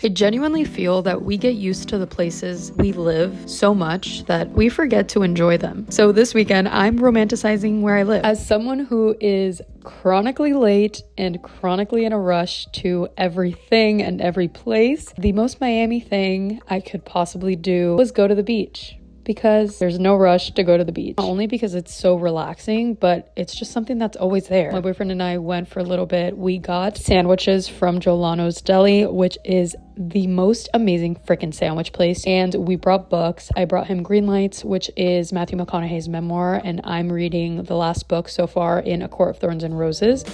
I genuinely feel that we get used to the places we live so much that we forget to enjoy them. So this weekend, I'm romanticizing where I live. As someone who is chronically late and chronically in a rush to everything and every place, the most Miami thing I could possibly do was go to the beach. Because there's no rush to go to the beach. Not only because it's so relaxing, but it's just something that's always there. My boyfriend and I went for a little bit. We got sandwiches from Jolano's Deli, which is the most amazing freaking sandwich place. And we brought books. I brought him Green Lights, which is Matthew McConaughey's memoir. And I'm reading the last book so far in A Court of Thorns and Roses.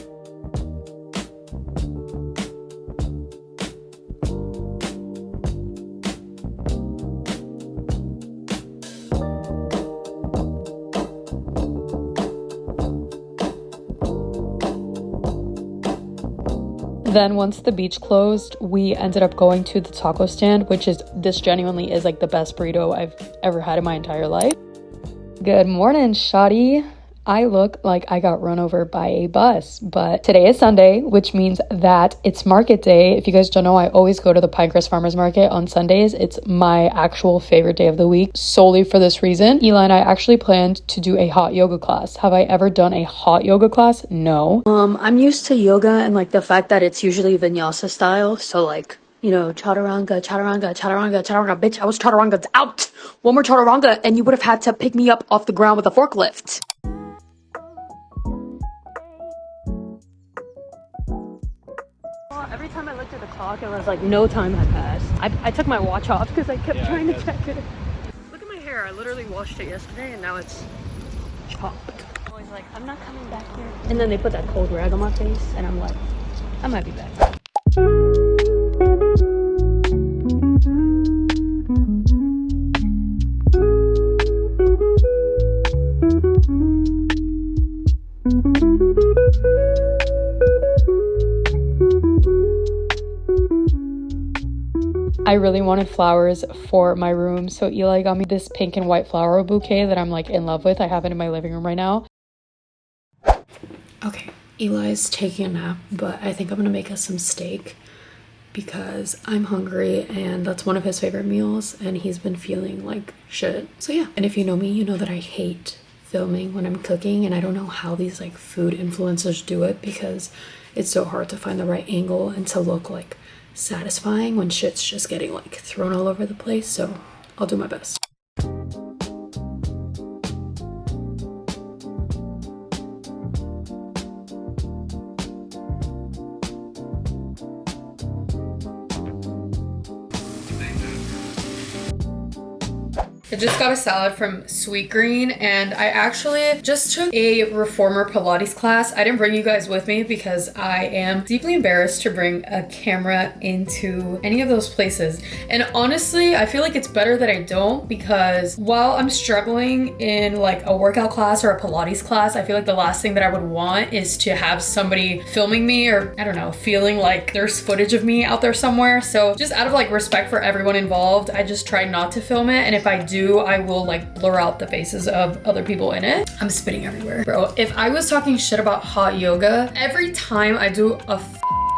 Then once the beach closed, we ended up going to the taco stand, this genuinely is like the best burrito I've ever had in my entire life. Good morning, shawty. I look like I got run over by a bus, but today is Sunday, which means that it's market day. If you guys don't know, I always go to the Pinecrest Farmers Market on Sundays. It's my actual favorite day of the week, solely for this reason. Eli and I actually planned to do a hot yoga class. Have I ever done a hot yoga class? No. I'm used to yoga and like the fact that it's usually vinyasa style. So like, you know, chaturanga, chaturanga, chaturanga, chaturanga. Bitch, I was chaturanga out. One more chaturanga and you would have had to pick me up off the ground with a forklift. Every time I looked at the clock, it was like no time had passed. I took my watch off because I kept trying to check it. Look at my hair. I literally washed it yesterday and now it's chopped. Always like, I'm not coming back here. And then they put that cold rag on my face and I'm like, I might be back. I really wanted flowers for my room, so Eli got me this pink and white flower bouquet that I'm like in love with. I have it in my living room right now. Okay, Eli's taking a nap, but I think I'm gonna make us some steak because I'm hungry and that's one of his favorite meals and he's been feeling like shit. So yeah, and if you know me, you know that I hate filming when I'm cooking and I don't know how these like food influencers do it because it's so hard to find the right angle and to look like satisfying when shit's just getting like thrown all over the place, so I'll do my best. I just got a salad from Sweet Green and I actually just took a reformer Pilates class. I didn't bring you guys with me because I am deeply embarrassed to bring a camera into any of those places. And honestly, I feel like it's better that I don't because while I'm struggling in like a workout class or a Pilates class, I feel like the last thing that I would want is to have somebody filming me or I don't know, feeling like there's footage of me out there somewhere. So just out of like respect for everyone involved, I just try not to film it. And if I do, I will like blur out the faces of other people in it. I'm spitting everywhere. Bro, if I was talking shit about hot yoga, every time I do a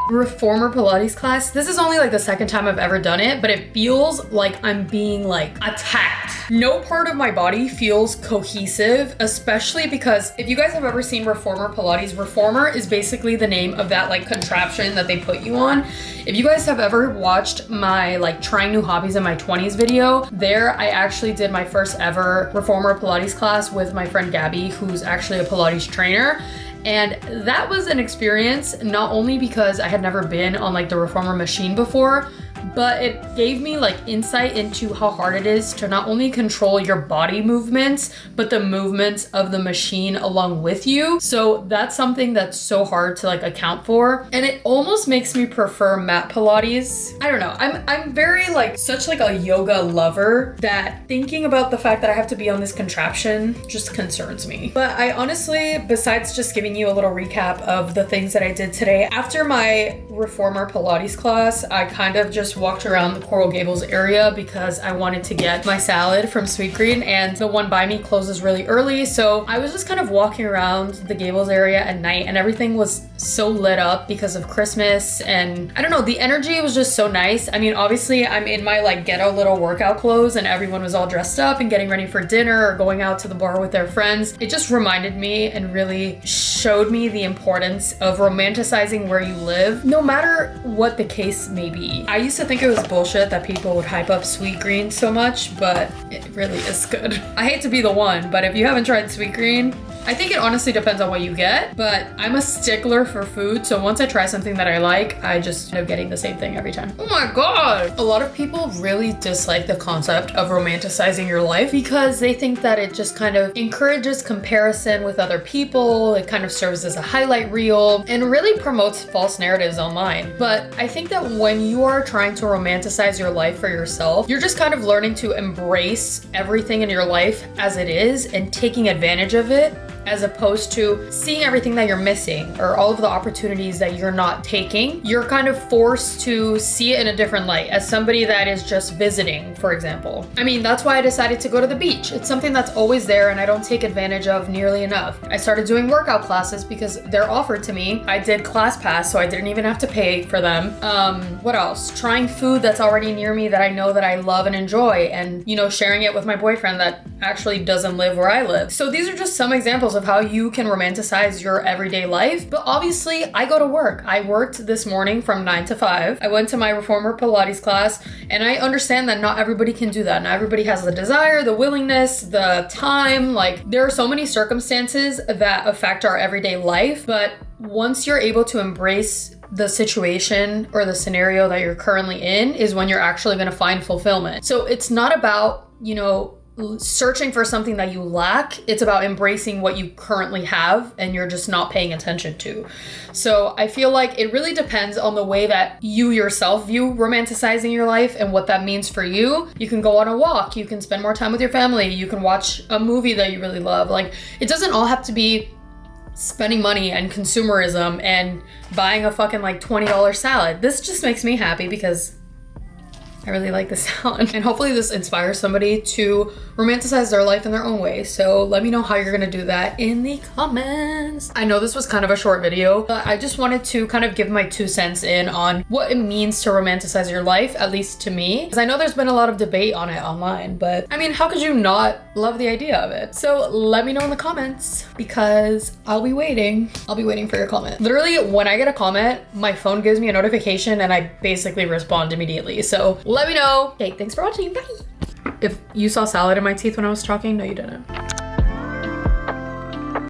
reformer Pilates class, this is only like the second time I've ever done it, but it feels like I'm being like attacked. No part of my body feels cohesive, especially because if you guys have ever seen reformer Pilates, reformer is basically the name of that like contraption that they put you on. If you guys have ever watched my like trying new hobbies in my 20s video, there I actually did my first ever reformer Pilates class with my friend Gabby, who's actually a Pilates trainer. And that was an experience, not only because I had never been on like the reformer machine before, but it gave me like insight into how hard it is to not only control your body movements, but the movements of the machine along with you. So that's something that's so hard to like account for. And it almost makes me prefer mat Pilates. I don't know, I'm very like such like a yoga lover that thinking about the fact that I have to be on this contraption just concerns me. But I honestly, besides just giving you a little recap of the things that I did today, after my reformer Pilates class, I kind of just just walked around the Coral Gables area because I wanted to get my salad from Sweetgreen, and the one by me closes really early. So I was just kind of walking around the Gables area at night, and everything was so lit up because of Christmas, and I don't know, the energy was just so nice. I mean, obviously I'm in my like ghetto little workout clothes and everyone was all dressed up and getting ready for dinner or going out to the bar with their friends. It just reminded me and really showed me the importance of romanticizing where you live, no matter what the case may be. I used to think it was bullshit that people would hype up Sweetgreen so much, but it really is good. I hate to be the one, but if you haven't tried Sweetgreen, I think it honestly depends on what you get, but I'm a stickler for food, so once I try something that I like, I just end up getting the same thing every time. Oh my god! A lot of people really dislike the concept of romanticizing your life because they think that it just kind of encourages comparison with other people, it kind of serves as a highlight reel, and really promotes false narratives online. But I think that when you are trying to romanticize your life for yourself, you're just kind of learning to embrace everything in your life as it is and taking advantage of it, as opposed to seeing everything that you're missing or all of the opportunities that you're not taking. You're kind of forced to see it in a different light as somebody that is just visiting, for example. I mean, that's why I decided to go to the beach. It's something that's always there and I don't take advantage of nearly enough. I started doing workout classes because they're offered to me. I did ClassPass, so I didn't even have to pay for them. What else? Trying food that's already near me that I know that I love and enjoy, and, you know, sharing it with my boyfriend that actually doesn't live where I live. So these are just some examples of how you can romanticize your everyday life. But obviously I go to work. I worked this morning from 9 to 5. I went to my reformer Pilates class, and I understand that not everybody can do that. Not everybody has the desire, the willingness, the time. Like, there are so many circumstances that affect our everyday life, but once you're able to embrace the situation or the scenario that you're currently in is when you're actually going to find fulfillment. So it's not about, you know, searching for something that you lack. It's about embracing what you currently have and you're just not paying attention to. So I feel like it really depends on the way that you yourself view romanticizing your life and what that means for you. You can go on a walk, you can spend more time with your family, you can watch a movie that you really love. Like, it doesn't all have to be spending money and consumerism and buying a fucking like $20 salad. This just makes me happy because I really like this salad. And hopefully this inspires somebody to romanticize their life in their own way. So let me know how you're gonna do that in the comments. I know this was kind of a short video, but I just wanted to kind of give my 2 cents in on what it means to romanticize your life, at least to me. Because I know there's been a lot of debate on it online, but I mean, how could you not love the idea of it? So let me know in the comments because I'll be waiting. I'll be waiting for your comment. Literally, when I get a comment, my phone gives me a notification and I basically respond immediately. So let me know. Okay, thanks for watching. Bye. If you saw salad in my teeth when I was talking, no, you didn't.